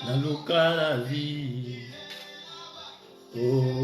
Naluka la vie, oh.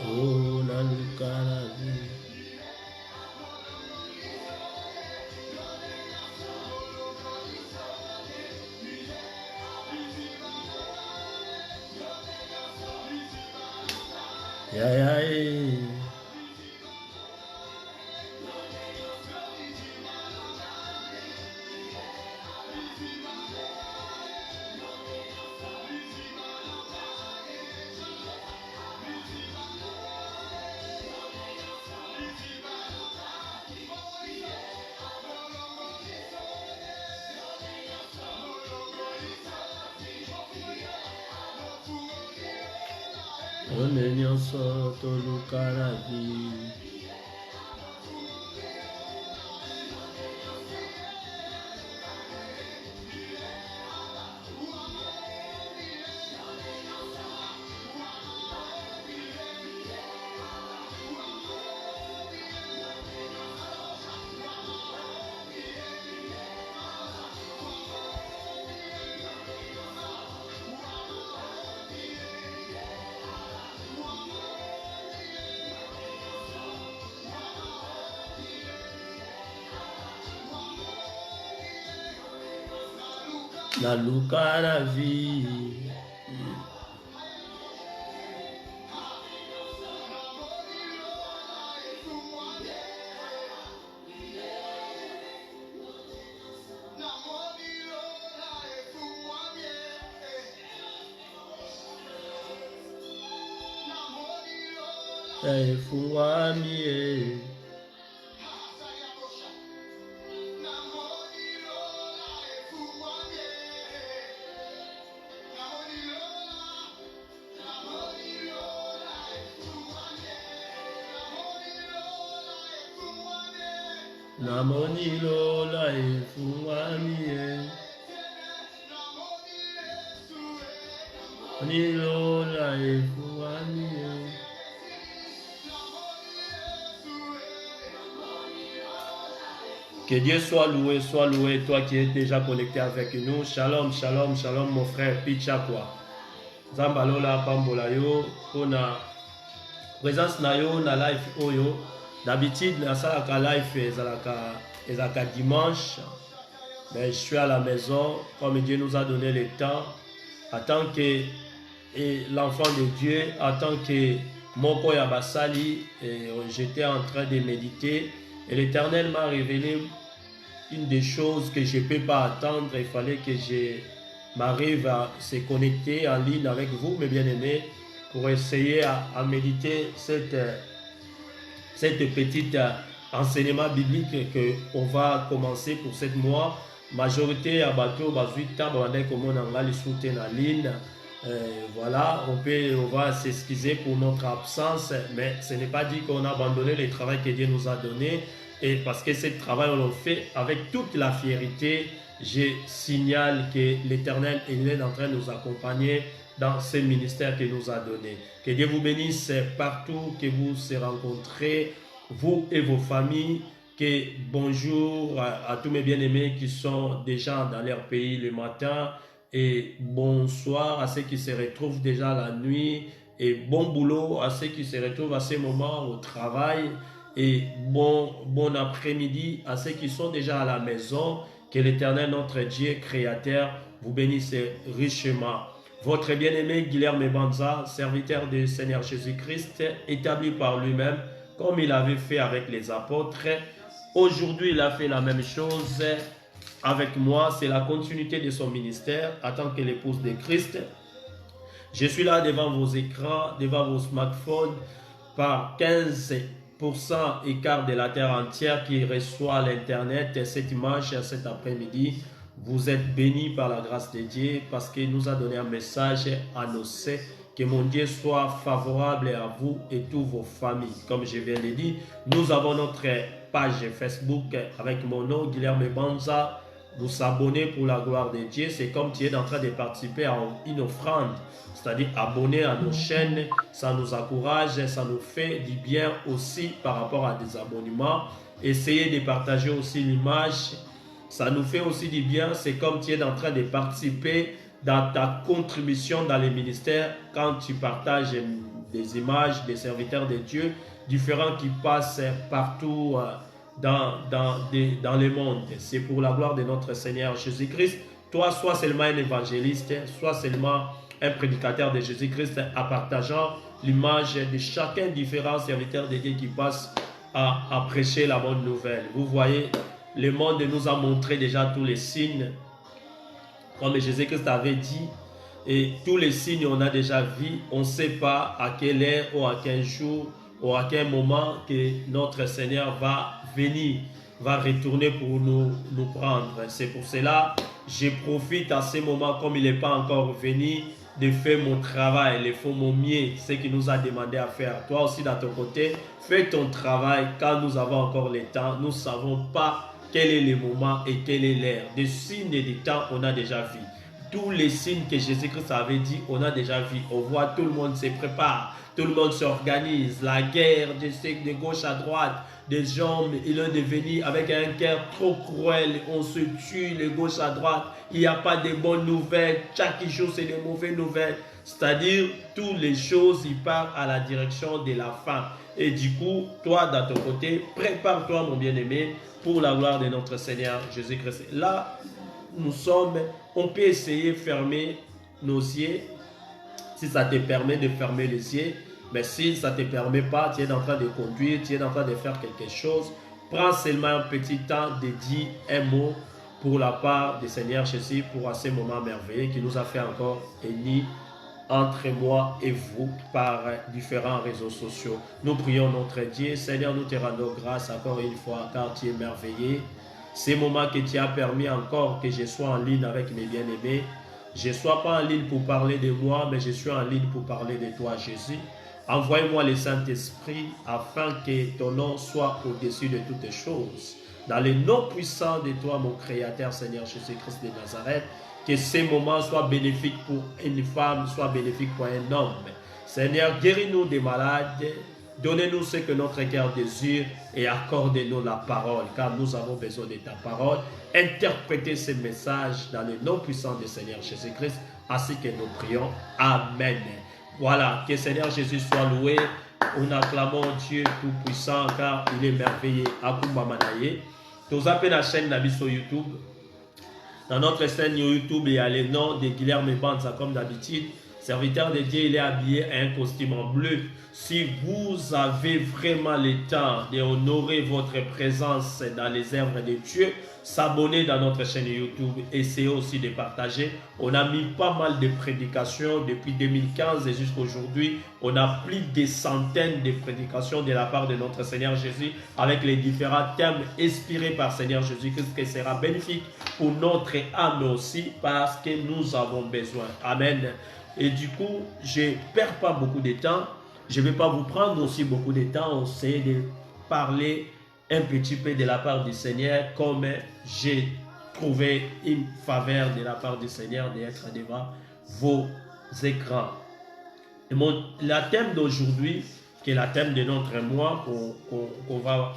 Oh, naluka la vie. On est nyonso toluka la vie. Naluka la vie. Namoni lola efungwamie, namoni lola efungwamie. Que Dieu soit loué, toi qui es déjà connecté avec nous. Shalom, shalom, shalom, mon frère Pichakwa. Zambalola pambola yo, pona présence na yo na life oyo. D'habitude, na salaka life ezalaka dimanche, mais je suis à la maison, comme Dieu nous a donné le temps, en tant que l'enfant de Dieu, en tant que Moko Yabasali, j'étais en train de méditer, et l'Éternel m'a révélé une des choses que je ne peux pas attendre. Il fallait que m'arrive à se connecter en ligne avec vous, mes bien-aimés, pour essayer à méditer cette petite enseignement biblique qu'on va commencer pour cette mois. Majorité à bateau, 8 ans, comme on a les soutiens en ligne. Voilà, on va s'excuser pour notre absence, mais ce n'est pas dit qu'on a abandonné le travail que Dieu nous a donné. Et parce que ce travail, on le fait avec toute la fierté. Je signale que l'Éternel est en train de nous accompagner dans ce ministère qu'il nous a donné. Que Dieu vous bénisse partout que vous se rencontrez, vous et vos familles. Que bonjour à tous mes bien-aimés qui sont déjà dans leur pays le matin. Et bonsoir à ceux qui se retrouvent déjà la nuit. Et bon boulot à ceux qui se retrouvent à ce moment au travail. Et bon après-midi à ceux qui sont déjà à la maison. Que l'Éternel, notre Dieu créateur, vous bénisse richement. Votre bien-aimé Guilherme Banza, serviteur du Seigneur Jésus-Christ, établi par lui-même, comme il avait fait avec les apôtres. Aujourd'hui, il a fait la même chose avec moi. C'est la continuité de son ministère en tant que l'épouse de Christ. Je suis là devant vos écrans, devant vos smartphones, par 15% écart de la terre entière qui reçoit l'Internet cette image cet après-midi. Vous êtes bénis par la grâce de Dieu parce qu'il nous a donné un message annoncé. Que mon Dieu soit favorable à vous et toutes vos familles. Comme je viens de dire, nous avons notre page Facebook avec mon nom, Guilherme Banza. Vous abonner pour la gloire de Dieu. C'est comme tu es en train de participer à une offrande. C'est-à-dire abonner à nos chaînes. Ça nous encourage, ça nous fait du bien aussi par rapport à des abonnements. Essayez de partager aussi l'image. Ça nous fait aussi du bien. C'est comme tu es en train de participer dans ta contribution dans les ministères, quand tu partages des images des serviteurs de Dieu, différents qui passent partout dans le monde. C'est pour la gloire de notre Seigneur Jésus-Christ. Toi, sois seulement un évangéliste, sois seulement un prédicateur de Jésus-Christ en partageant l'image de chacun différent serviteur de Dieu qui passe à prêcher la bonne nouvelle. Vous voyez, le monde nous a montré déjà tous les signes. Comme Jésus-Christ avait dit, et tous les signes on a déjà vu, on ne sait pas à quelle heure ou à quel jour ou à quel moment que notre Seigneur va venir, va retourner pour nous prendre. C'est pour cela que je profite à ce moment, comme il n'est pas encore venu, de faire mon travail, de faire mon mieux, ce qu'il nous a demandé à faire. Toi aussi, de ton côté, fais ton travail quand nous avons encore le temps. Nous ne savons pas quel est le moment et quelle est l'heure. Des signes et des temps, on a déjà vu. Tous les signes que Jésus-Christ avait dit, on a déjà vu. On voit tout le monde se prépare, tout le monde s'organise. La guerre, de gauche à droite, des gens, ils ont devenu avec un cœur trop cruel. On se tue de gauche à droite. Il n'y a pas de bonnes nouvelles. Chaque jour, c'est de mauvaises nouvelles. C'est-à-dire, toutes les choses, ils partent à la direction de la fin. Et du coup, toi, de ton côté, prépare-toi, mon bien-aimé, pour la gloire de notre Seigneur Jésus-Christ. Là, nous sommes, on peut essayer de fermer nos yeux, si ça te permet de fermer les yeux, mais si ça ne te permet pas, tu es en train de conduire, tu es en train de faire quelque chose, prends seulement un petit temps de dire un mot pour la part du Seigneur Jésus, pour ce moment merveilleux qui nous a fait encore unis entre moi et vous par différents réseaux sociaux. Nous prions notre Dieu. Seigneur, nous te rendons grâce encore une fois car tu es merveilleux. Ces moments que tu as permis encore que je sois en ligne avec mes bien-aimés. Je ne sois pas en ligne pour parler de moi, mais je suis en ligne pour parler de toi, Jésus. Envoie-moi le Saint-Esprit afin que ton nom soit au-dessus de toutes choses. Dans le nom puissant de toi, mon Créateur, Seigneur Jésus-Christ de Nazareth, que ces moments soient bénéfiques pour une femme, soient bénéfiques pour un homme. Seigneur, guéris-nous des malades, donnez-nous ce que notre cœur désire et accordez-nous la parole, car nous avons besoin de ta parole. Interprétez ces messages dans le nom puissant du Seigneur Jésus-Christ, ainsi que nous prions. Amen. Voilà, que Seigneur Jésus soit loué. Nous acclamons Dieu tout-puissant, car il est merveilleux. Akumba Manaye. Nous appelons la chaîne Nabi sur YouTube. Dans notre chaîne YouTube, il y a le nom de Guilherme Banza comme d'habitude. Serviteur de Dieu, il est habillé à un costume en bleu. Si vous avez vraiment le temps d'honorer votre présence dans les œuvres de Dieu, s'abonner dans notre chaîne YouTube, essayez aussi de partager. On a mis pas mal de prédications depuis 2015 et jusqu'à aujourd'hui. On a plus de centaines de prédications de la part de notre Seigneur Jésus avec les différents thèmes inspirés par Seigneur Jésus-Christ qui sera bénéfique pour notre âme aussi parce que nous avons besoin. Amen. Et du coup, je ne perds pas beaucoup de temps. Je ne vais pas vous prendre aussi beaucoup de temps. On essaie de parler un petit peu de la part du Seigneur, comme j'ai trouvé une faveur de la part du Seigneur d'être devant vos écrans. Et le thème d'aujourd'hui, qui est le thème de notre mois, qu'on va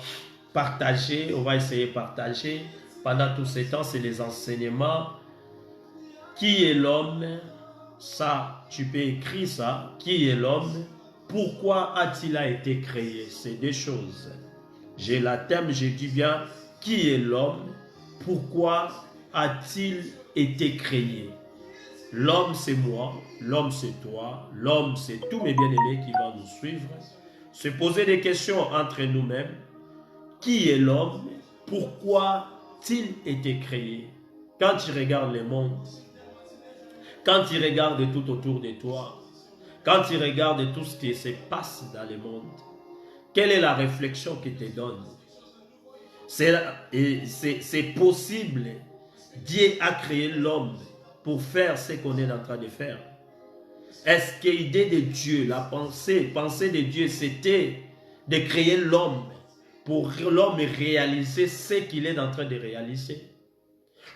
partager, on va essayer de partager pendant tout ce temps, c'est les enseignements. Qui est l'homme? Ça, tu peux écrire ça. Qui est l'homme? Pourquoi a-t-il été créé? C'est deux choses. J'ai la thème, j'ai dit bien, qui est l'homme? Pourquoi a-t-il été créé? L'homme c'est moi, l'homme c'est toi, l'homme c'est tous mes bien-aimés qui vont nous suivre. Se poser des questions entre nous-mêmes. Qui est l'homme? Pourquoi a-t-il été créé? Quand tu regardes le monde, quand tu regardes tout autour de toi, quand tu regardes tout ce qui se passe dans le monde, quelle est la réflexion qui te donne? C'est possible. Dieu a créé l'homme pour faire ce qu'on est en train de faire. Est-ce que l'idée de Dieu, la pensée de Dieu, c'était de créer l'homme pour l'homme réaliser ce qu'il est en train de réaliser?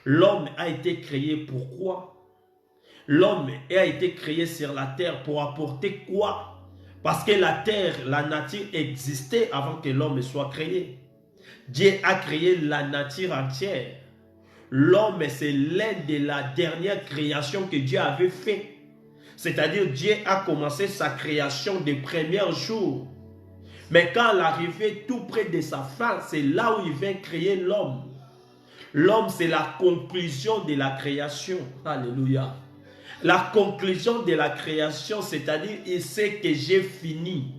L'homme a été créé pourquoi? L'homme a été créé sur la terre pour apporter quoi? Parce que la terre, la nature existait avant que l'homme soit créé. Dieu a créé la nature entière. L'homme, c'est l'un de la dernière création que Dieu avait fait. C'est-à-dire, Dieu a commencé sa création des premiers jours. Mais quand il arrivait tout près de sa fin, c'est là où il vient créer l'homme. L'homme, c'est la conclusion de la création. Alléluia. La conclusion de la création, c'est-à-dire, il sait que j'ai fini.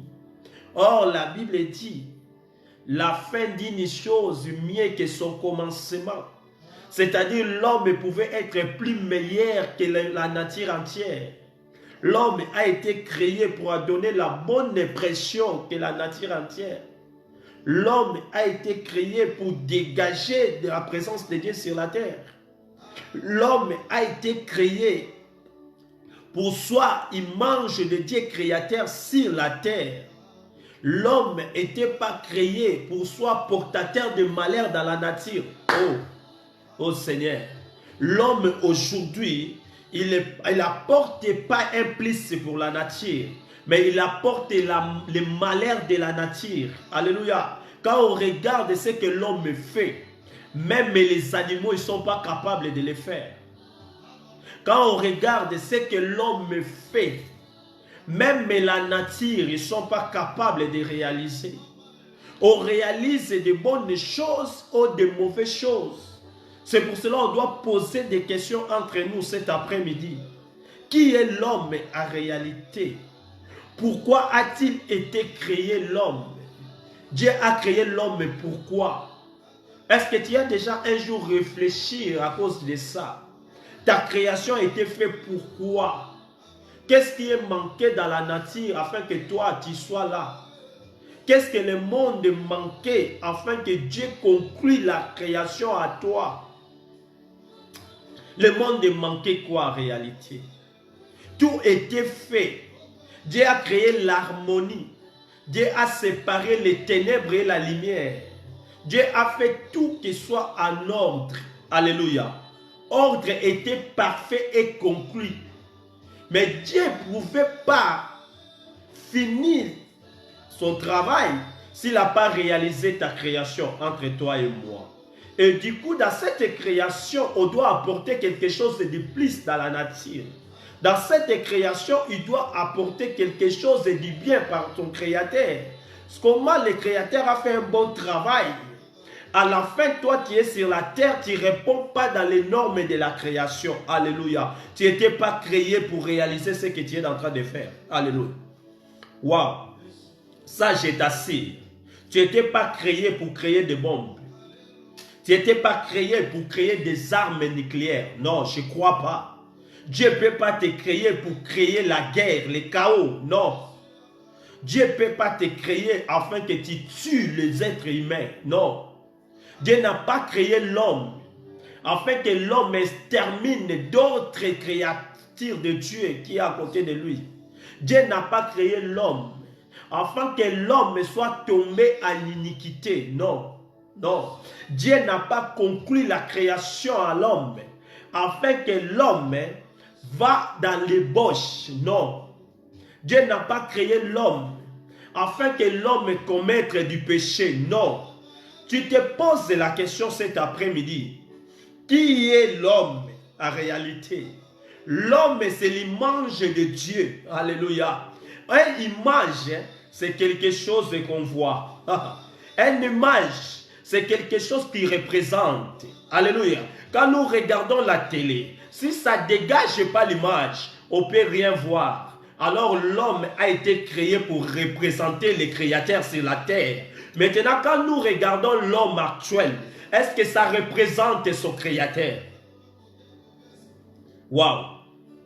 Or, la Bible dit, la fin d'une chose mieux que son commencement. C'est-à-dire, l'homme pouvait être plus meilleur que la nature entière. L'homme a été créé pour donner la bonne impression que la nature entière. L'homme a été créé pour dégager de la présence de Dieu sur la terre. L'homme a été créé pour soit image de Dieu créateur sur la terre. L'homme n'était pas créé pour soit portateur de malheur dans la nature. Oh Seigneur, l'homme aujourd'hui, il n'apporte pas un plus pour la nature, mais il apporte le malheur de la nature. Alléluia. Quand on regarde ce que l'homme fait, même les animaux ne sont pas capables de le faire. Quand on regarde ce que l'homme fait, même la nature, ils ne sont pas capables de réaliser. On réalise de bonnes choses ou de mauvaises choses. C'est pour cela qu'on doit poser des questions entre nous cet après-midi. Qui est l'homme en réalité? Pourquoi a-t-il été créé l'homme? Dieu a créé l'homme pourquoi? Est-ce que tu as déjà un jour réfléchi à cause de ça? Ta création a été faite pourquoi? Qu'est-ce qui est manqué dans la nature afin que toi tu sois là? Qu'est-ce que le monde manquait afin que Dieu conclue la création à toi? Le monde manquait quoi en réalité? Tout était fait. Dieu a créé l'harmonie. Dieu a séparé les ténèbres et la lumière. Dieu a fait tout qui soit en ordre. Alléluia. Ordre était parfait et conclu. Mais Dieu ne pouvait pas finir son travail s'il n'a pas réalisé ta création entre toi et moi. Et du coup, dans cette création, on doit apporter quelque chose de plus dans la nature. Dans cette création, il doit apporter quelque chose de bien par ton créateur. Comment le créateur a fait un bon travail. À la fin, toi qui es sur la terre, tu ne réponds pas dans les normes de la création. Alléluia. Tu n'étais pas créé pour réaliser ce que tu es en train de faire. Alléluia. Waouh. Ça, je t'assure. Tu n'étais pas créé pour créer des bombes. Tu n'étais pas créé pour créer des armes nucléaires. Non, je ne crois pas. Dieu ne peut pas te créer pour créer la guerre, le chaos. Non. Dieu ne peut pas te créer afin que tu tues les êtres humains. Non. Dieu n'a pas créé l'homme afin que l'homme extermine d'autres créatures de Dieu qui est à côté de lui. Dieu n'a pas créé l'homme afin que l'homme soit tombé à l'iniquité. Non, non. Dieu n'a pas conclu la création à l'homme afin que l'homme va dans l'ébauche. Non. Dieu n'a pas créé l'homme afin que l'homme commette du péché. Non. Tu te poses la question cet après-midi. Qui est l'homme en réalité? L'homme, c'est l'image de Dieu. Alléluia. Une image, c'est quelque chose qu'on voit. Une image, c'est quelque chose qui représente. Alléluia. Quand nous regardons la télé, si ça ne dégage pas l'image, on ne peut rien voir. Alors l'homme a été créé pour représenter les créateurs sur la terre. Maintenant, quand nous regardons l'homme actuel, est-ce que ça représente son créateur? Waouh!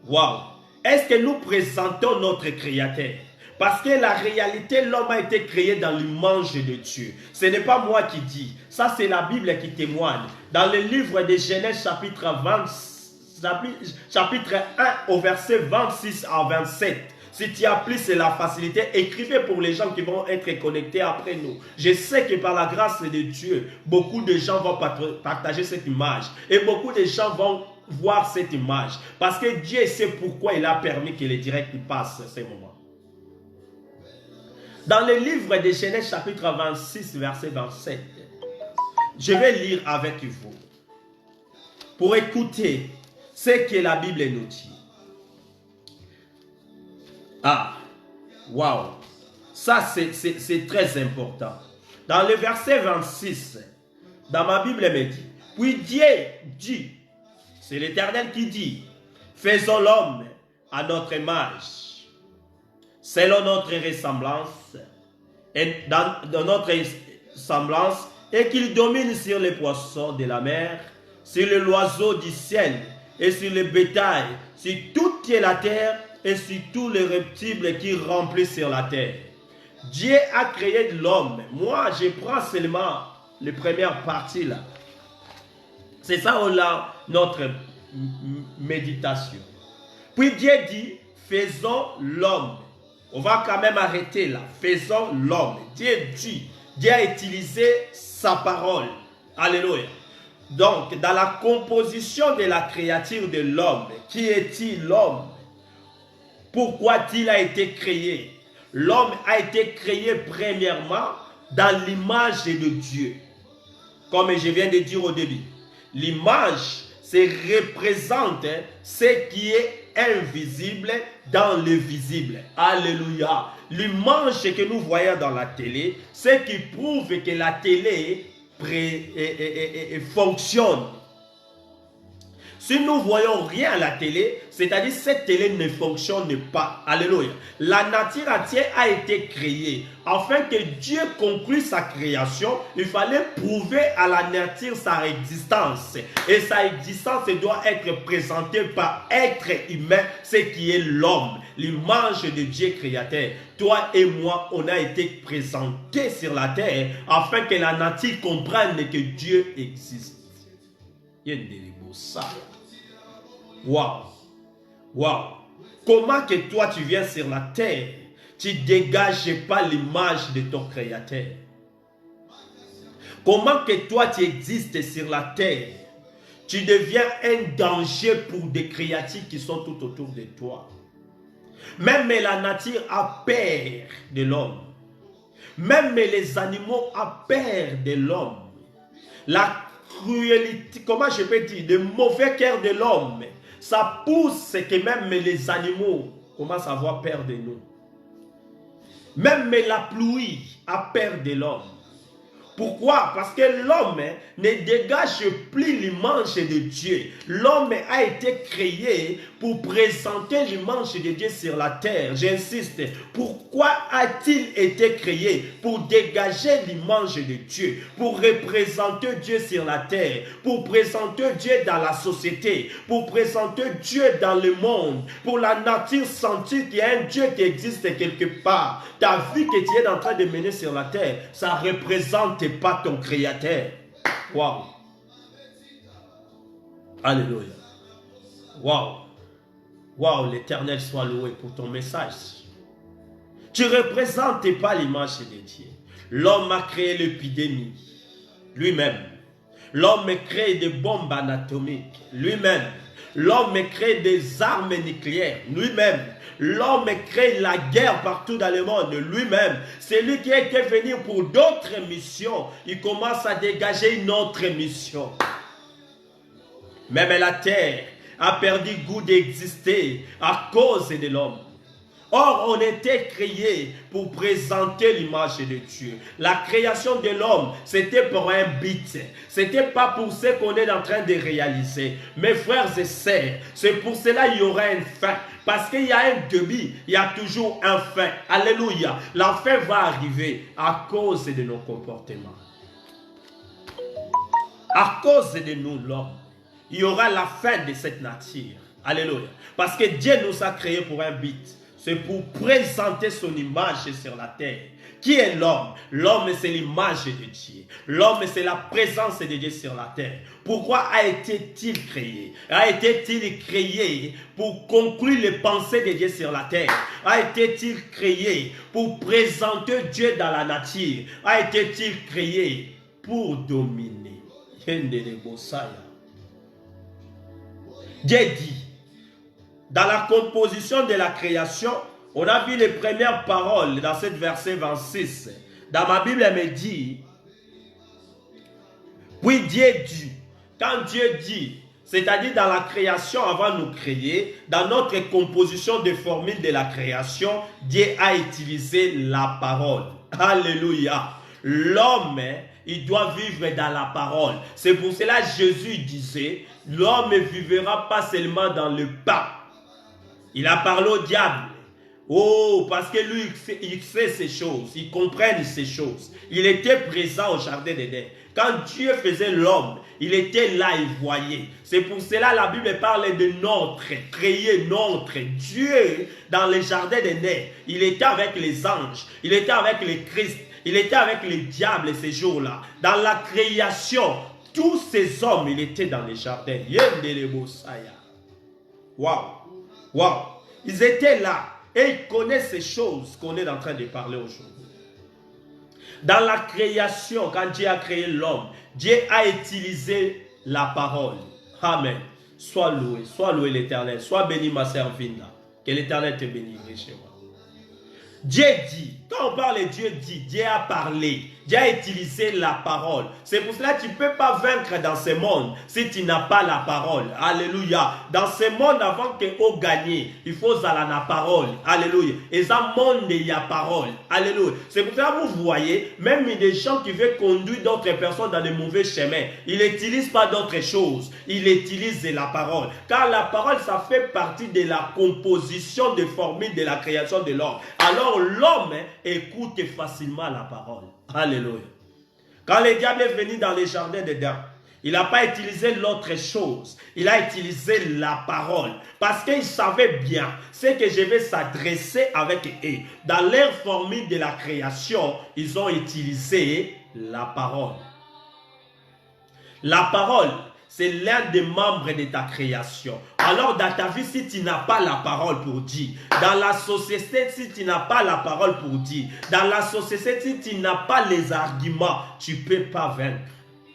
Waouh! Est-ce que nous présentons notre créateur? Parce que la réalité, l'homme a été créé dans l'image de Dieu. Ce n'est pas moi qui dis. Ça, c'est la Bible qui témoigne. Dans le livre de Genèse, chapitre 1, au verset 26 à 27. Si tu as plus la facilité, écrivez pour les gens qui vont être connectés après nous. Je sais que par la grâce de Dieu, beaucoup de gens vont partager cette image. Et beaucoup de gens vont voir cette image. Parce que Dieu sait pourquoi il a permis que les directs passent à ces moments. Dans le livre de Genèse chapitre 26, verset 27, je vais lire avec vous pour écouter ce que la Bible nous dit. Ah, waouh, ça c'est très important. Dans le verset 26, dans ma Bible, elle me dit, puis Dieu dit, c'est l'Éternel qui dit, faisons l'homme à notre image, selon notre ressemblance, et dans notre semblance, et qu'il domine sur les poissons de la mer, sur les oiseaux du ciel, et sur le bétail, sur toute la terre, et sur tous les reptiles qui remplissent sur la terre. Dieu a créé l'homme. Moi, je prends seulement les premières parties là. C'est ça, on a notre méditation. Puis Dieu dit, faisons l'homme. On va quand même arrêter là. Faisons l'homme. Dieu dit, Dieu a utilisé sa parole. Alléluia. Donc, dans la composition de la créature de l'homme, qui est-il l'homme? Pourquoi il a été créé? L'homme a été créé premièrement dans l'image de Dieu. Comme je viens de dire au début. L'image, c'est représente ce qui est invisible dans le visible. Alléluia. L'image que nous voyons dans la télé, c'est qui prouve que la télé fonctionne. Si nous voyons rien à la télé, c'est-à-dire cette télé ne fonctionne pas. Alléluia. La nature entière a été créée. Afin que Dieu conclue sa création, il fallait prouver à la nature sa existence. Et sa existence doit être présentée par être humain, ce qui est l'homme, l'image de Dieu créateur. Toi et moi, on a été présentés sur la terre afin que la nature comprenne que Dieu existe. Il y a des beaux ça. Waouh! Waouh! Comment que toi tu viens sur la terre, tu ne dégages pas l'image de ton créateur? Comment que toi tu existes sur la terre, tu deviens un danger pour des créatures qui sont tout autour de toi? Même la nature a peur de l'homme. Même les animaux ont peur de l'homme. La cruauté, comment je peux dire, le mauvais cœur de l'homme, ça pousse que même les animaux commencent à avoir peur de nous. Même la pluie a peur de l'homme. Pourquoi? Parce que l'homme ne dégage plus l'image de Dieu. L'homme a été créé pour présenter l'image de Dieu sur la terre. J'insiste. Pourquoi a-t-il été créé? Pour dégager l'image de Dieu, pour représenter Dieu sur la terre, pour présenter Dieu dans la société, pour présenter Dieu dans le monde, pour la nature sentir qu'il y a un Dieu qui existe quelque part. Ta vie que tu es en train de mener sur la terre, ça représente pas ton créateur. Waouh. Alléluia. Waouh. Waouh, l'Éternel soit loué pour ton message. Tu ne représentes pas l'image de Dieu. L'homme a créé l'épidémie lui-même. L'homme crée des bombes anatomiques lui-même. L'homme crée des armes nucléaires lui-même. L'homme crée la guerre partout dans le monde lui-même. C'est lui qui était venu pour d'autres missions. Il commence à dégager une autre mission. Même la terre a perdu goût d'exister à cause de l'homme. Or, on était créé pour présenter l'image de Dieu. La création de l'homme, c'était pour un but. C'était pas pour ce qu'on est en train de réaliser. Mes frères et sœurs, c'est pour cela qu'il y aura une fin. Parce qu'il y a un début, il y a toujours un fin. Alléluia. La fin va arriver à cause de nos comportements. À cause de nous, l'homme, il y aura la fin de cette nature. Alléluia. Parce que Dieu nous a créés pour un but. C'est pour présenter son image sur la terre. Qui est l'homme? L'homme, c'est l'image de Dieu. L'homme, c'est la présence de Dieu sur la terre. Pourquoi a été-il créé? A été-il créé pour conclure les pensées de Dieu sur la terre? A été-il créé pour présenter Dieu dans la nature? A été-il créé pour dominer? Dieu dit, dans la composition de la création, on a vu les premières paroles dans cette verset 26. Dans ma Bible, elle me dit, puis Dieu dit, quand Dieu dit, c'est-à-dire dans la création avant de nous créer, dans notre composition de formule de la création, Dieu a utilisé la parole. Alléluia. L'homme, il doit vivre dans la parole. C'est pour cela que Jésus disait, l'homme ne vivra pas seulement dans le pain. Il a parlé au diable. Oh, parce que lui, il sait ces choses. Il comprend ces choses. Il était présent au jardin d'Éden. Quand Dieu faisait l'homme, il était là, il voyait. C'est pour cela la Bible parle de notre, créé notre Dieu dans le jardin d'Éden. Il était avec les anges. Il était avec les Christ. Il était avec les diables ces jours-là. Dans la création, tous ces hommes, il était dans les jardins. Waouh! Waouh! Ils étaient là et ils connaissent ces choses qu'on est en train de parler aujourd'hui. Dans la création, quand Dieu a créé l'homme, Dieu a utilisé la parole. Amen. Sois loué l'Éternel. Sois béni ma sœur Vinda. Que l'Éternel te bénisse chez moi. Dieu dit, quand on parle de Dieu dit, Dieu a parlé, Dieu a utilisé la parole. C'est pour cela que tu ne peux pas vaincre dans ce monde si tu n'as pas la parole. Alléluia. Dans ce monde, avant que tu gagnes, il faut aller la parole. Alléluia. Et dans ce monde, il y a parole. Alléluia. C'est pour cela que vous voyez, même des gens qui veulent conduire d'autres personnes dans le mauvais chemin, ils n'utilisent pas d'autres choses. Ils utilisent la parole. Car la parole, ça fait partie de la composition de formules de la création de l'homme. Alors l'homme écoute facilement la parole. Alléluia. Quand le diable est venu dans les jardins d'Éden, il n'a pas utilisé l'autre chose. Il a utilisé la parole. Parce qu'il savait bien ce que je vais s'adresser avec eux. Dans leur formule de la création, ils ont utilisé la parole. La parole, c'est l'un des membres de ta création. Alors dans ta vie, si tu n'as pas la parole pour dire, dans la société, si tu n'as pas la parole pour dire, dans la société, si tu n'as pas les arguments, tu ne peux pas vaincre.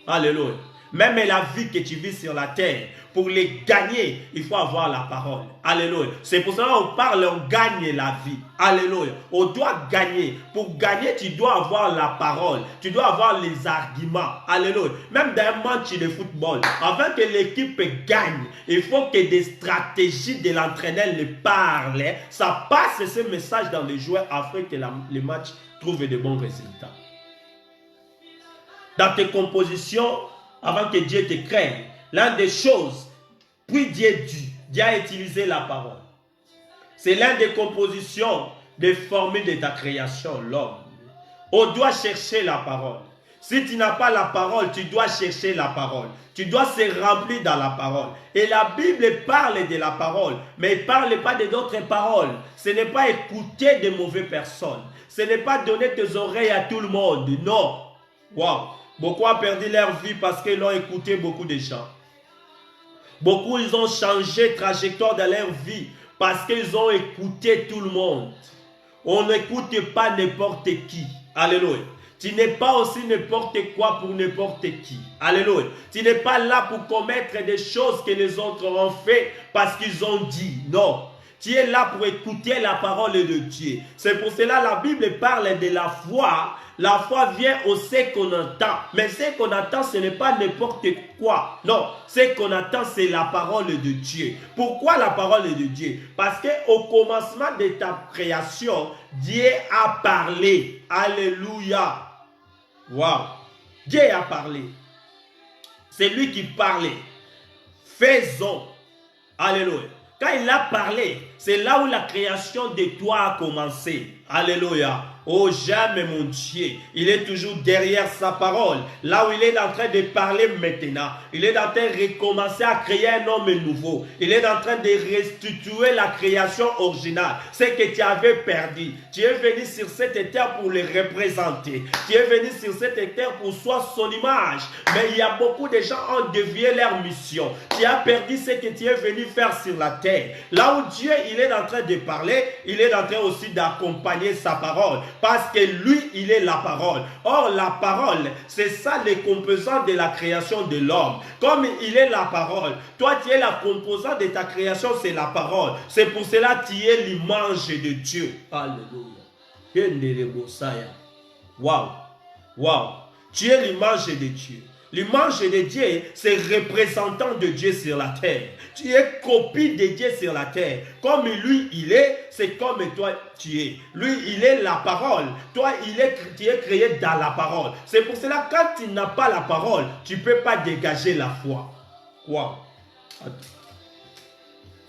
Alléluia. Même la vie que tu vis sur la terre, pour les gagner, il faut avoir la parole. Alléluia. C'est pour cela qu'on parle, on gagne la vie. Alléluia. On doit gagner. Pour gagner, tu dois avoir la parole. Tu dois avoir les arguments. Alléluia. Même dans un match de football, avant que l'équipe gagne, il faut que des stratégies de l'entraîneur le parlent. Ça passe ce message dans les joueurs afin que le match trouve de bons résultats. dans tes compositions, avant que Dieu te crée, l'une des choses, puis Dieu a utilisé la parole. C'est l'une des compositions, des formules de ta création, l'homme. On doit chercher la parole. Si tu n'as pas la parole, tu dois chercher la parole. Tu dois se remplir dans la parole. Et la Bible parle de la parole, mais elle ne parle pas d'autres paroles. Ce n'est pas écouter de mauvaises personnes. Ce n'est pas donner tes oreilles à tout le monde. Non. Wow. Beaucoup ont perdu leur vie parce qu'ils ont écouté beaucoup de gens. Beaucoup, ils ont changé de trajectoire dans leur vie parce qu'ils ont écouté tout le monde. On n'écoute pas n'importe qui. Alléluia. Tu n'es pas aussi n'importe quoi pour n'importe qui. Alléluia. Tu n'es pas là pour commettre des choses que les autres ont fait parce qu'ils ont dit. Non. Tu es là pour écouter la parole de Dieu. C'est pour cela que la Bible parle de la foi. La foi vient au ce qu'on entend. Mais ce qu'on entend, ce n'est pas n'importe quoi. Non, ce qu'on entend, c'est la parole de Dieu. Pourquoi la parole de Dieu? Parce qu'au commencement de ta création, Dieu a parlé. Alléluia. Wow. Dieu a parlé. C'est lui qui parlait. Faisons. Alléluia. Quand il a parlé, c'est là où la création de toi a commencé. Alléluia. Oh, j'aime mon Dieu. Il est toujours derrière sa parole. Là où il est en train de parler maintenant. Il est en train de recommencer à créer un homme nouveau. Il est en train de restituer la création originale. Ce que tu avais perdu. Tu es venu sur cette terre pour le représenter. Tu es venu sur cette terre pour soit son image. Mais il y a beaucoup de gens qui ont dévié leur mission. Tu as perdu ce que tu es venu faire sur la terre. Là où Dieu, il est en train de parler, il est en train aussi d'accompagner sa parole. Parce que lui, il est la parole. Or, la parole, c'est ça les composants de la création de l'homme. Comme il est la parole, toi, tu es la composante de ta création, c'est la parole. C'est pour cela que tu es l'image de Dieu. Alléluia. Waouh. Waouh. Tu es l'image de Dieu. L'image de Dieu, c'est représentant de Dieu sur la terre. Tu es copie de Dieu sur la terre. Comme lui, il est, c'est comme toi, tu es. Lui, il est la parole. Toi, tu es créé dans la parole. C'est pour cela que quand tu n'as pas la parole, tu ne peux pas dégager la foi. Wow.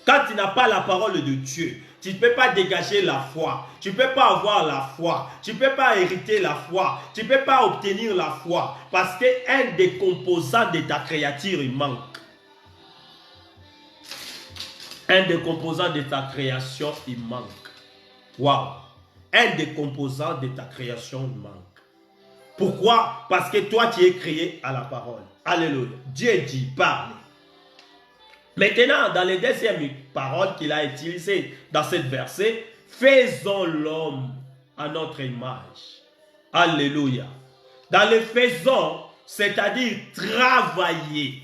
Quand tu n'as pas la parole de Dieu, tu ne peux pas dégager la foi. Tu ne peux pas avoir la foi. Tu ne peux pas hériter la foi. Tu ne peux pas obtenir la foi. Parce qu'un des composants de ta créature, il manque. Un des composants de ta création, il manque. Waouh! Un des composants de ta création, il manque. Pourquoi? Parce que toi, tu es créé à la parole. Alléluia. Dieu dit, parle. Maintenant, dans les deuxièmes paroles qu'il a utilisées dans cette verset, faisons l'homme à notre image. Alléluia. Dans le faisons, c'est-à-dire travailler.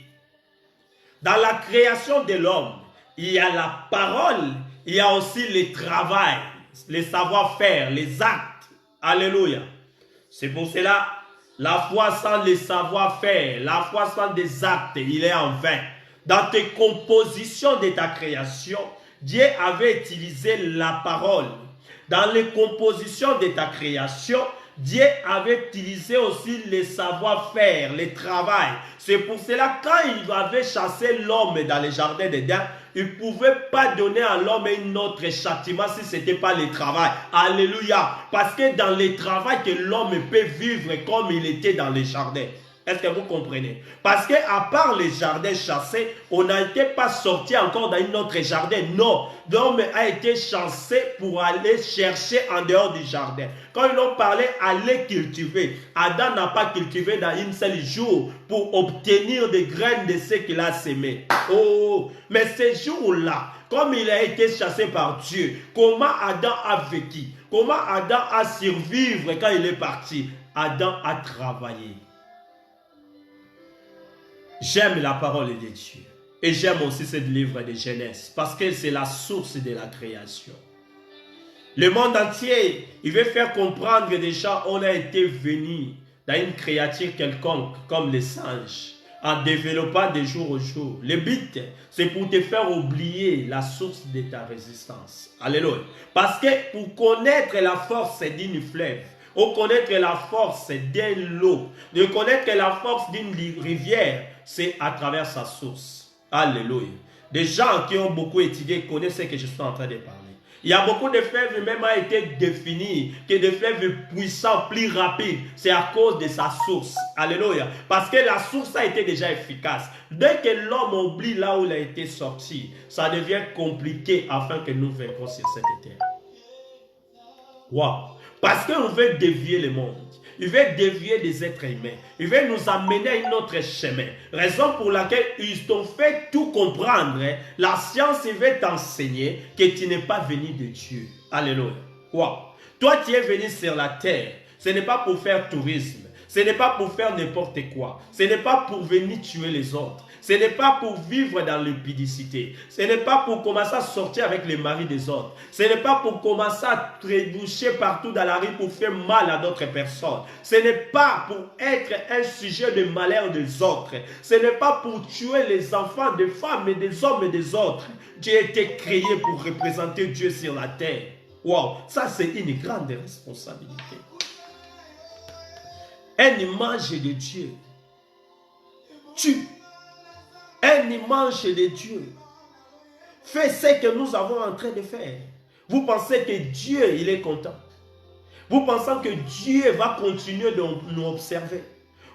Dans la création de l'homme, il y a la parole, il y a aussi le travail, le savoir-faire, les actes. Alléluia. C'est pour cela, la foi sans le savoir-faire, la foi sans des actes, il est en vain. Dans tes compositions de ta création, Dieu avait utilisé la parole. Dans les compositions de ta création, Dieu avait utilisé aussi le savoir-faire, le travail. C'est pour cela quand il avait chassé l'homme dans le jardin d'Éden, il ne pouvait pas donner à l'homme un autre châtiment si ce n'était pas le travail. Alléluia. Parce que dans le travail que l'homme peut vivre comme il était dans le jardin. Est-ce que vous comprenez? Parce qu'à part les jardins chassés, on n'était pas sorti encore dans un autre jardin. Non, l'homme a été chassé pour aller chercher en dehors du jardin. Quand ils ont parlé, aller cultiver. Adam n'a pas cultivé dans un seul jour pour obtenir des graines de ce qu'il a semé. Oh, mais ce jour-là, comme il a été chassé par Dieu, comment Adam a vécu? Comment Adam a survécu quand il est parti? Adam a travaillé. J'aime la parole de Dieu. Et j'aime aussi ce livre de Genèse. Parce que c'est la source de la création. Le monde entier, il veut faire comprendre que déjà on a été venu dans une créature quelconque, comme les singes, en développant de jour au jour. Le but, c'est pour te faire oublier la source de ta résistance. Alléluia. Parce que pour connaître la force d'une fleuve, ou connaître la force d'un eau, de connaître la force d'une rivière, c'est à travers sa source. Alléluia. Des gens qui ont beaucoup étudié connaissent ce que je suis en train de parler. Il y a beaucoup de fleuves même a été définis que des fleuves puissants, plus rapides. C'est à cause de sa source. Alléluia. Parce que la source a été déjà efficace. Dès que l'homme oublie là où il a été sorti, ça devient compliqué afin que nous vaincrons sur cette terre. Wow. Parce qu'on veut dévier le monde. Il veut dévier des êtres humains. Il veut nous amener à un autre chemin. Raison pour laquelle ils t'ont fait tout comprendre. La science, il veut t'enseigner que tu n'es pas venu de Dieu. Alléluia. Wow. Toi, tu es venu sur la terre. Ce n'est pas pour faire tourisme. Ce n'est pas pour faire n'importe quoi. Ce n'est pas pour venir tuer les autres. Ce n'est pas pour vivre dans l'épidicité. Ce n'est pas pour commencer à sortir avec les maris des autres. Ce n'est pas pour commencer à trébucher partout dans la rue pour faire mal à d'autres personnes. Ce n'est pas pour être un sujet de malheur des autres. Ce n'est pas pour tuer les enfants des femmes et des hommes et des autres. Dieu a été créé pour représenter Dieu sur la terre. Wow, ça c'est une grande responsabilité. Une image de Dieu tue. Une image de Dieu fait ce que nous avons en train de faire. Vous pensez que Dieu, il est content. Vous pensez que Dieu va continuer de nous observer.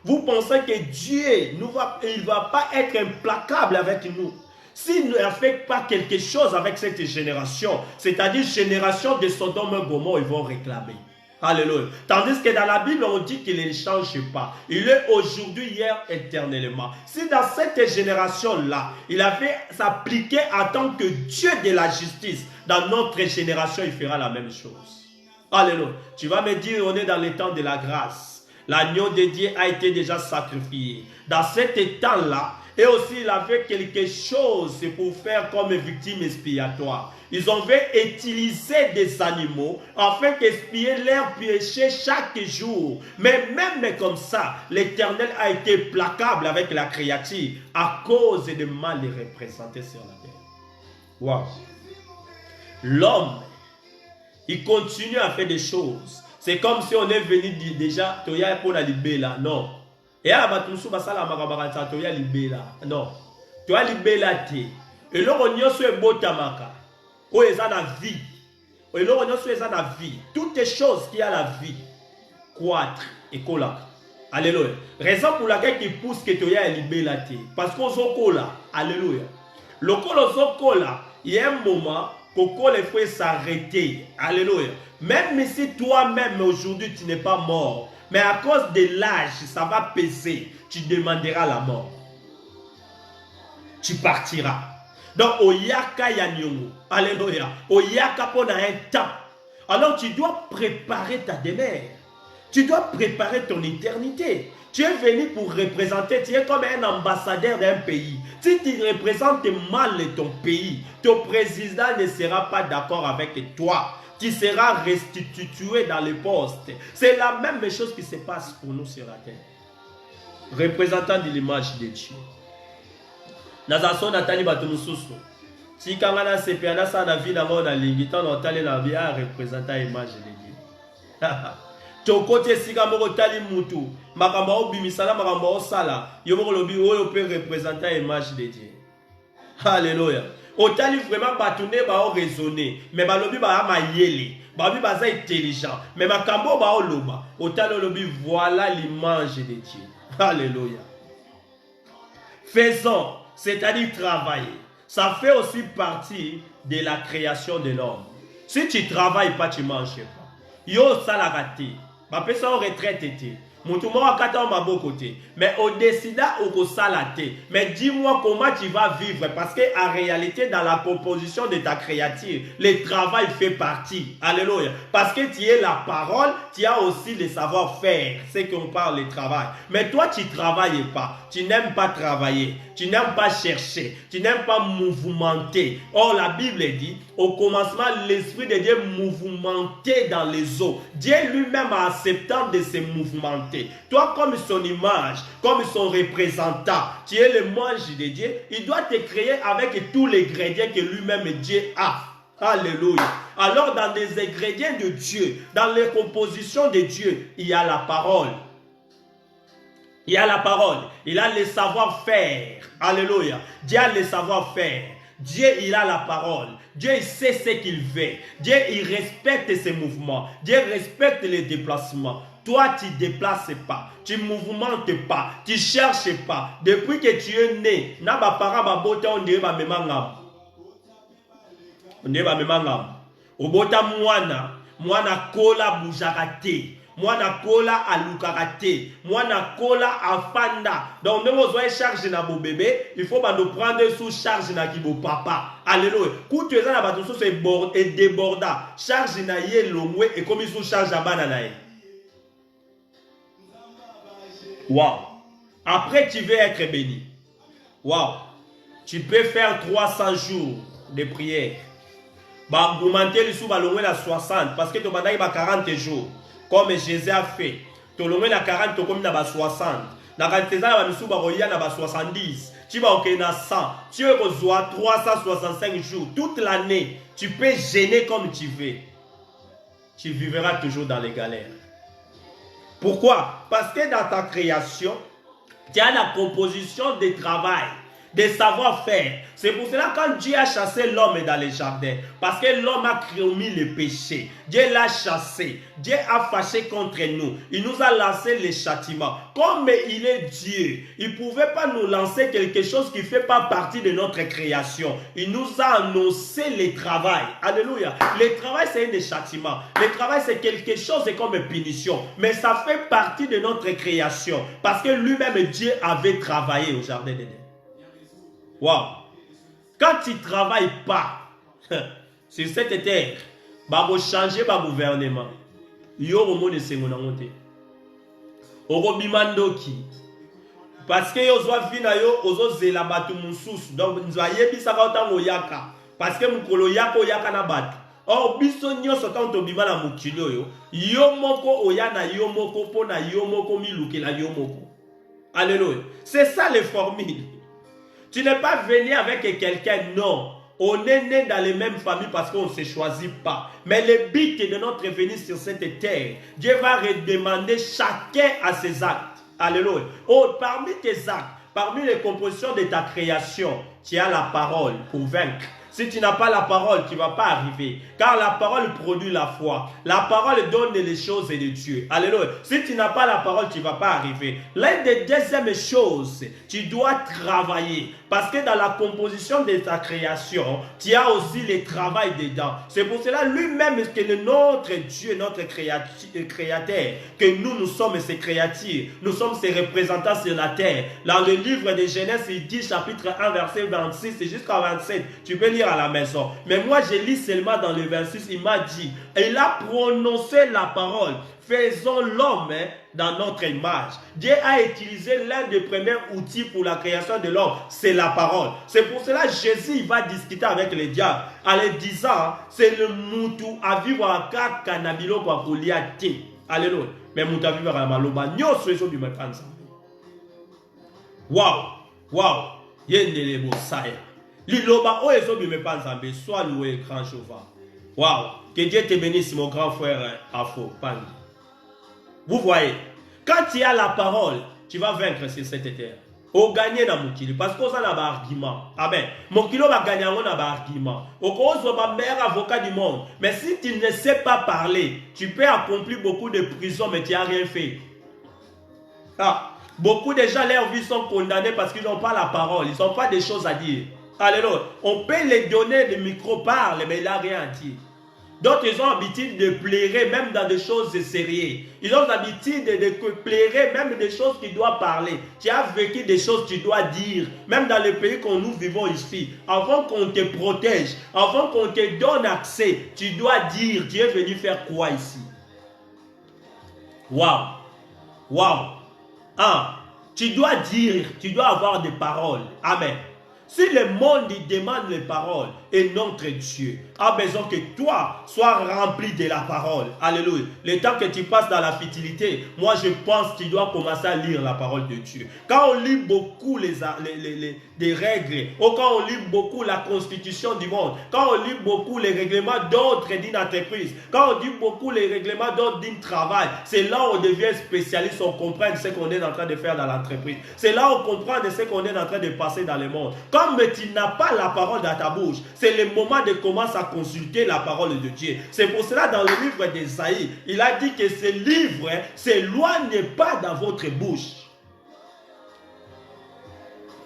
Vous pensez que Dieu, il ne va pas être implacable avec nous. S'il ne fait pas quelque chose avec cette génération, c'est-à-dire génération de Sodome et Gomorrhe, ils vont réclamer. Alléluia. Tandis que dans la Bible, on dit qu'il ne change pas. Il est aujourd'hui, hier, éternellement. Si dans cette génération-là, il avait s'appliqué en tant que Dieu de la justice, dans notre génération, il fera la même chose. Alléluia. Tu vas me dire, on est dans les temps de la grâce. L'agneau de Dieu a été déjà sacrifié. Dans cet temps-là, et aussi il avait quelque chose pour faire comme victime expiatoire. Ils avaient utilisé des animaux afin d'expier leurs péchés chaque jour. Mais même comme ça, l'Éternel a été placable avec la créature à cause de mal représentés sur la terre. Wow. L'homme, il continue à faire des choses. C'est comme si on est venu déjà, Toya pour la libéla. Non. Et à Batumsu Basala Marabarata, Toya libéla. Non. Toya libéla te. Et là, on y a ce beau tamaka. Où est la vie? Et là, on y a ce la vie. Toutes les choses qui a la vie. Croître et coller. Alléluia. Raison pour laquelle il pousse que Toya libéla te. Parce qu'on s'en colle. Alléluia. Le col il y a un moment pour que les frères s'arrêter. Alléluia. Même si toi-même aujourd'hui tu n'es pas mort, mais à cause de l'âge, ça va peser. Tu demanderas la mort. Tu partiras. Donc, au yaka yanyongo. Alléluia. Au yaka pendant un temps. Alors, tu dois préparer ta demeure. Tu dois préparer ton éternité. Tu es venu pour représenter, tu es comme un ambassadeur d'un pays. Si tu représentes mal ton pays, ton président ne sera pas d'accord avec toi. Tu seras restitué dans le poste. C'est la même chose qui se passe pour nous sur la terre. Représentant de l'image de Dieu. Nazason Natali Batumususu. Si Kamana Sepiana sa na vie d'abord dans l'invitant, on t'a la vie à représenter l'image de Dieu. Ton côté si Kamoro Tali Moutou, Makamba Bimisala, Makamba Sala, Yomoro Lobi, on peut représenter l'image de Dieu. Alléluia. Otali vraiment batourné ba raisonner mais ba lobi ba mayele ba lobi ba intelligent mais ma kambo ba loba otali lobi voilà l'image de Dieu. Alléluia. Faisons, c'est-à-dire travailler. Ça fait aussi partie de la création de l'homme. Si tu travailles pas, tu manges pas. Yo salagati, ba pesa en retraite été. Mais au décida au salate. Mais dis-moi comment tu vas vivre. Parce qu'en réalité, dans la composition de ta créature, le travail fait partie. Alléluia. Parce que tu es la parole, tu as aussi le savoir-faire. C'est qu'on parle du travail. Mais toi, tu ne travailles pas. Tu n'aimes pas travailler. Tu n'aimes pas chercher. Tu n'aimes pas mouvementer. Or, la Bible dit, au commencement, l'Esprit de Dieu mouvementait dans les eaux. Dieu lui-même a accepté de se mouvementer. Toi, comme son image, comme son représentant, tu es le manche de Dieu. Il doit te créer avec tous les ingrédients que lui-même Dieu a. Alléluia. Alors dans les ingrédients de Dieu, dans les compositions de Dieu, il y a la parole. Il y a la parole. Il a le savoir-faire. Alléluia. Dieu a le savoir-faire. Dieu, il a la parole. Dieu, il sait ce qu'il veut. Dieu, il respecte ses mouvements. Dieu respecte les déplacements. Toi, tu ne déplaces pas. Tu ne mouvementes pas. Tu ne cherches pas. Depuis que tu es né, na ba para ba bota on dirait ba memangam. On dirait ba memangam. O bota mwana kola boujakate. Mwana kola alukakate. Mwana kola afanda. Donc, nous avons charge na bo bébé. Il faut nous prendre sous charge na kibo papa. Alléluia. Quand tu es dans la bateau, c'est déborda. Charge na ye longwe et comme sous charge à bananae. Wow. Après, tu veux être béni. Wow. Tu peux faire 300 jours de prière. Bah, augmenter le sous balongwe à 60 parce que tu vas 40 jours. Comme Jésus a fait. Tu vas 40 comme na 60. Na kanteza na sous baroya na 70. Tu vas ok na 100. Tu reçois 365 jours toute l'année. Tu peux gêner comme tu veux. Tu vivras toujours dans les galères. Pourquoi? Parce que dans ta création, tu as la composition de travail, de savoir-faire. C'est pour cela que quand Dieu a chassé l'homme dans les jardins, parce que l'homme a commis le péché, Dieu l'a chassé, Dieu a fâché contre nous, il nous a lancé les châtiments. Comme il est Dieu, il ne pouvait pas nous lancer quelque chose qui ne fait pas partie de notre création. Il nous a annoncé le travail. Alléluia. Le travail, c'est un des châtiments. Le travail, c'est quelque chose comme une punition. Mais ça fait partie de notre création. Parce que lui-même, Dieu avait travaillé au jardin d'Éden. Wow. Quand tu ne travailles pas sur cette terre, bah vous changer le gouvernement. Yo au monde c'est mon amoté. Oro bimandoki. Parce que yo zwa vina yo ozo zela batu mususu. Donc nzwa yebisa ka otango yaka. Parce que mukolo yaka na batu. Or biso nyonso tant to bima na mukilo yo. Yo moko oyana yo moko pona yo moko milukela yo moko. Alléluia. C'est ça les formules. Tu n'es pas venu avec quelqu'un, non. On est né dans les mêmes familles parce qu'on ne se choisit pas. Mais le but de notre venue sur cette terre, Dieu va redemander chacun à ses actes. Alléluia. Oh, parmi tes actes, parmi les compositions de ta création, tu as la parole pour vaincre. Si tu n'as pas la parole, tu ne vas pas arriver. Car la parole produit la foi. La parole donne les choses de Dieu. Alléluia. Si tu n'as pas la parole, tu ne vas pas arriver. L'une des deuxièmes choses, tu dois travailler. Parce que dans la composition de ta création, tu as aussi le travail dedans. C'est pour cela lui-même que notre Dieu, notre créateur, que nous sommes ses créatures. Nous sommes ses représentants sur la terre. Dans le livre de Genèse, il dit chapitre 1, verset 26 jusqu'à 27. Tu peux lire à la maison. Mais moi, je lis seulement dans le verset, il m'a dit, il a prononcé la parole. Faisons l'homme dans notre image. Dieu a utilisé l'un des premiers outils pour la création de l'homme, c'est la parole. C'est pour cela que Jésus va discuter avec le diable en lui disant, c'est le moutou à vivre à Kakanabilo pour Goliath. Alléluia. Mais moutou à vivre à Maloba, nous sommes du même temps. Waouh, waouh, yendele bosaya. Liloba o ezo du même temps, soit loué grand Jéhovah. Waouh, que Dieu te bénisse mon grand frère Afo Pandi. Vous voyez, quand tu as la parole, tu vas vaincre sur cette terre. Au gagner dans mon kilo, parce qu'on a un argument. Amen. Mon kilo va gagner un argument. Au cause de ma meilleur avocat du monde. Mais si tu ne sais pas parler, tu peux accomplir beaucoup de prisons, mais tu n'as rien fait. Ah, beaucoup de gens, leur vie sont condamnés parce qu'ils n'ont pas la parole. Ils n'ont pas des choses à dire. Alléluia. On peut les donner, le micro parle, mais il n'a rien à dire. D'autres, ils ont l'habitude de plairer même dans des choses sérieuses. Ils ont l'habitude de plairer même des choses qui doivent parler. Tu as vécu des choses que tu dois dire. Même dans le pays que nous vivons ici. Avant qu'on te protège, avant qu'on te donne accès, tu dois dire, tu es venu faire quoi ici? Waouh! Waouh! Tu dois dire, tu dois avoir des paroles. Amen. Si le monde demande les paroles et notre Dieu, a besoin que toi sois rempli de la parole. Alléluia. Le temps que tu passes dans la futilité, moi je pense que tu dois commencer à lire la parole de Dieu. Quand on lit beaucoup des règles, ou quand on lit beaucoup la constitution du monde, quand on lit beaucoup les règlements d'ordre d'une entreprise, quand on lit beaucoup les règlements d'ordre d'un travail, c'est là où on devient spécialiste, on comprend ce qu'on est en train de faire dans l'entreprise. C'est là où on comprend de ce qu'on est en train de passer dans le monde. Comme tu n'as pas la parole dans ta bouche, c'est le moment de commencer à consulter la parole de Dieu. C'est pour cela dans le livre d'Ésaïe, il a dit que ce livre ne s'éloigne pas dans votre bouche.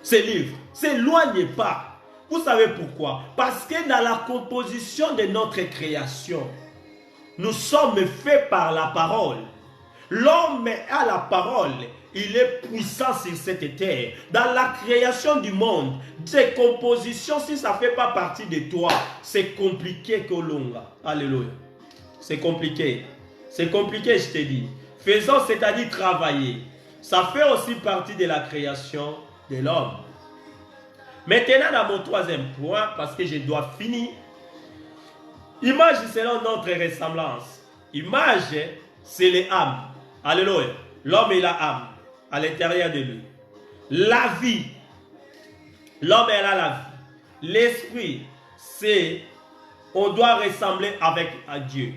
Ce livre ne s'éloigne pas. Vous savez pourquoi? Parce que dans la composition de notre création, nous sommes faits par la parole. L'homme a la parole. Il est puissant sur cette terre. Dans la création du monde, ces compositions, si ça ne fait pas partie de toi, c'est compliqué que l'on a. Alléluia. C'est compliqué. C'est compliqué, je te dis. Faisons, c'est-à-dire travailler. Ça fait aussi partie de la création de l'homme. Maintenant, dans mon troisième point, parce que je dois finir, image selon notre ressemblance. Image, c'est les âmes. Alléluia. L'homme et la âme à l'intérieur de lui. La vie. L'homme elle a la vie. L'esprit, c'est on doit ressembler avec Dieu.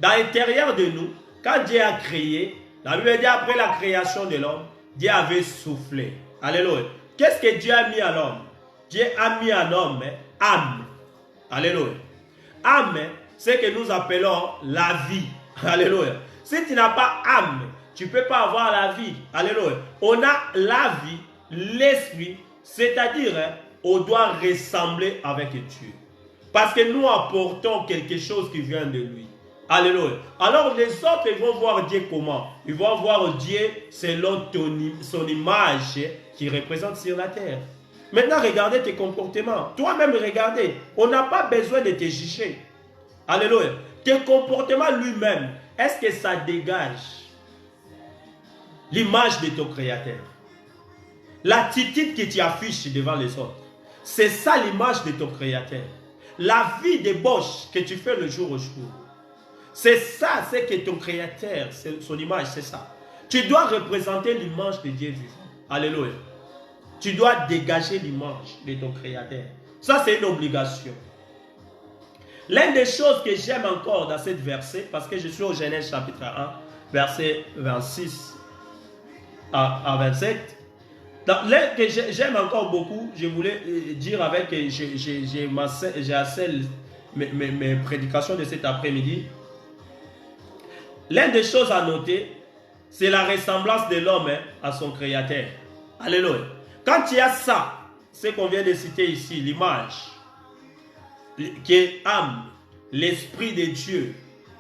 Dans l'intérieur de nous, quand Dieu a créé, la Bible dit après la création de l'homme, Dieu avait soufflé. Alléluia. Qu'est-ce que Dieu a mis à l'homme? Dieu a mis à l'homme âme. Alléluia. Âme, c'est que nous appelons la vie. Alléluia. Si tu n'as pas âme, tu ne peux pas avoir la vie. Alléluia. On a la vie, l'esprit, c'est-à-dire on doit ressembler avec Dieu. Parce que nous apportons quelque chose qui vient de lui. Alléluia. Alors les autres ils vont voir Dieu comment? Ils vont voir Dieu selon son image qui représente sur la terre. Maintenant, regardez tes comportements. Toi-même, regardez. On n'a pas besoin de te juger. Alléluia. Tes comportements lui-même, est-ce que ça dégage l'image de ton Créateur? L'attitude que tu affiches devant les autres, c'est ça l'image de ton Créateur. La vie débauche que tu fais le jour au jour, c'est ça, c'est que ton Créateur, son image, c'est ça. Tu dois représenter l'image de Dieu vivant. Alléluia. Tu dois dégager l'image de ton Créateur. Ça, c'est une obligation. L'une des choses que j'aime encore dans cette verset, parce que je suis au Genèse chapitre 1, verset 26 à 27. L'un que j'aime encore beaucoup, je voulais dire avec, j'ai assez mes prédications de cet après-midi. L'une des choses à noter, c'est la ressemblance de l'homme à son Créateur. Alléluia. Quand il y a ça, ce qu'on vient de citer ici, l'image, qui est âme, l'esprit de Dieu,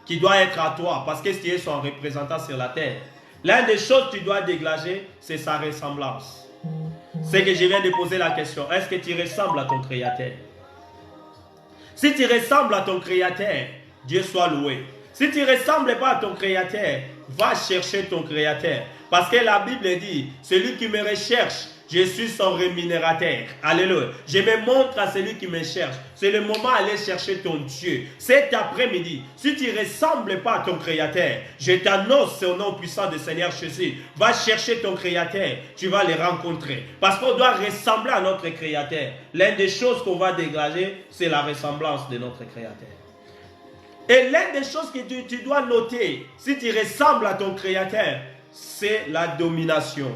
qui doit être à toi, parce que c'est son représentant sur la terre. L'une des choses que tu dois dégager, c'est sa ressemblance. C'est que je viens de poser la question, est-ce que tu ressembles à ton Créateur? Si tu ressembles à ton Créateur, Dieu soit loué. Si tu ne ressembles pas à ton Créateur, va chercher ton Créateur. Parce que la Bible dit, celui qui me recherche, je suis son rémunérateur. Alléluia. Je me montre à celui qui me cherche. C'est le moment d'aller chercher ton Dieu. Cet après-midi, si tu ne ressembles pas à ton Créateur, je t'annonce au nom puissant du Seigneur Jésus. Va chercher ton Créateur. Tu vas le rencontrer. Parce qu'on doit ressembler à notre Créateur. L'une des choses qu'on va dégager, c'est la ressemblance de notre Créateur. Et l'une des choses que tu dois noter, si tu ressembles à ton Créateur, c'est la domination.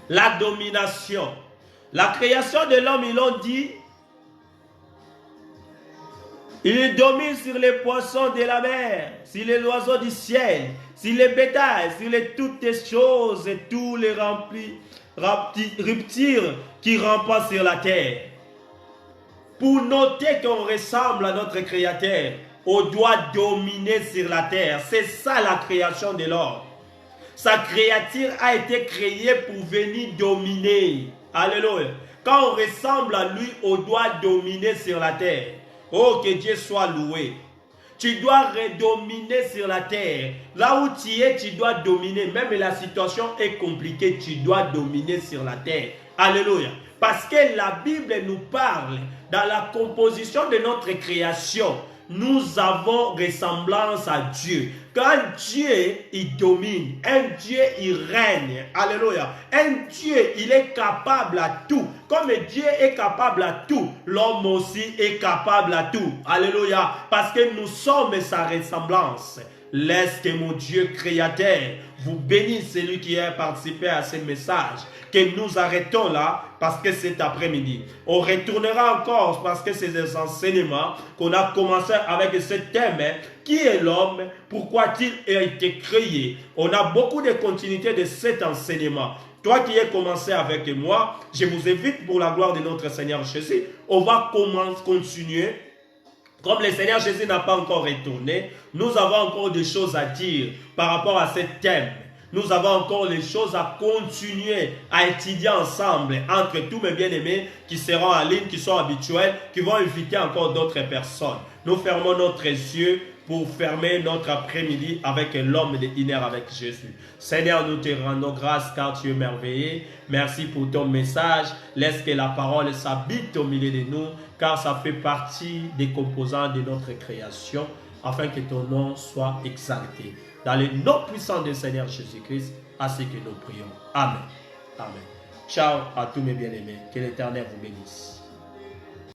La domination. La création de l'homme, ils l'ont dit, il domine sur les poissons de la mer, sur les oiseaux du ciel, sur les bétails, sur toutes les choses et tous les reptiles qui rampent sur la terre. Pour noter qu'on ressemble à notre Créateur, on doit dominer sur la terre. C'est ça la création de l'homme. Sa créature a été créée pour venir dominer. Alléluia. Quand on ressemble à lui, on doit dominer sur la terre. Oh, que Dieu soit loué. Tu dois redominer sur la terre. Là où tu es, tu dois dominer. Même la situation est compliquée, tu dois dominer sur la terre. Alléluia. Parce que la Bible nous parle dans la composition de notre création. Nous avons ressemblance à Dieu. Quand Dieu, il domine, un Dieu, il règne. Alléluia. Un Dieu, il est capable à tout. Comme Dieu est capable à tout, l'homme aussi est capable à tout. Alléluia. Parce que nous sommes sa ressemblance. Laisse que mon Dieu créateur vous bénisse, celui qui a participé à ce message. Que nous arrêtons là parce que cet après-midi, on retournera encore parce que c'est des enseignements qu'on a commencé avec ce thème. Qui est l'homme? Pourquoi il a été créé? On a beaucoup de continuité de cet enseignement. Toi qui as commencé avec moi, je vous invite pour la gloire de notre Seigneur Jésus. On va continuer. Comme le Seigneur Jésus n'a pas encore retourné, nous avons encore des choses à dire par rapport à ce thème. Nous avons encore les choses à continuer à étudier ensemble entre tous mes bien-aimés qui seront en ligne, qui sont habituels, qui vont inviter encore d'autres personnes. Nous fermons notre yeux pour fermer notre après-midi avec l'homme de Iner avec Jésus. Seigneur, nous te rendons grâce car tu es merveilleux. Merci pour ton message. Laisse que la parole s'habite au milieu de nous car ça fait partie des composants de notre création afin que ton nom soit exalté. Dans le nom puissant du Seigneur Jésus-Christ, ainsi que nous prions. Amen. Amen. Ciao à tous mes bien-aimés. Que l'Éternel vous bénisse.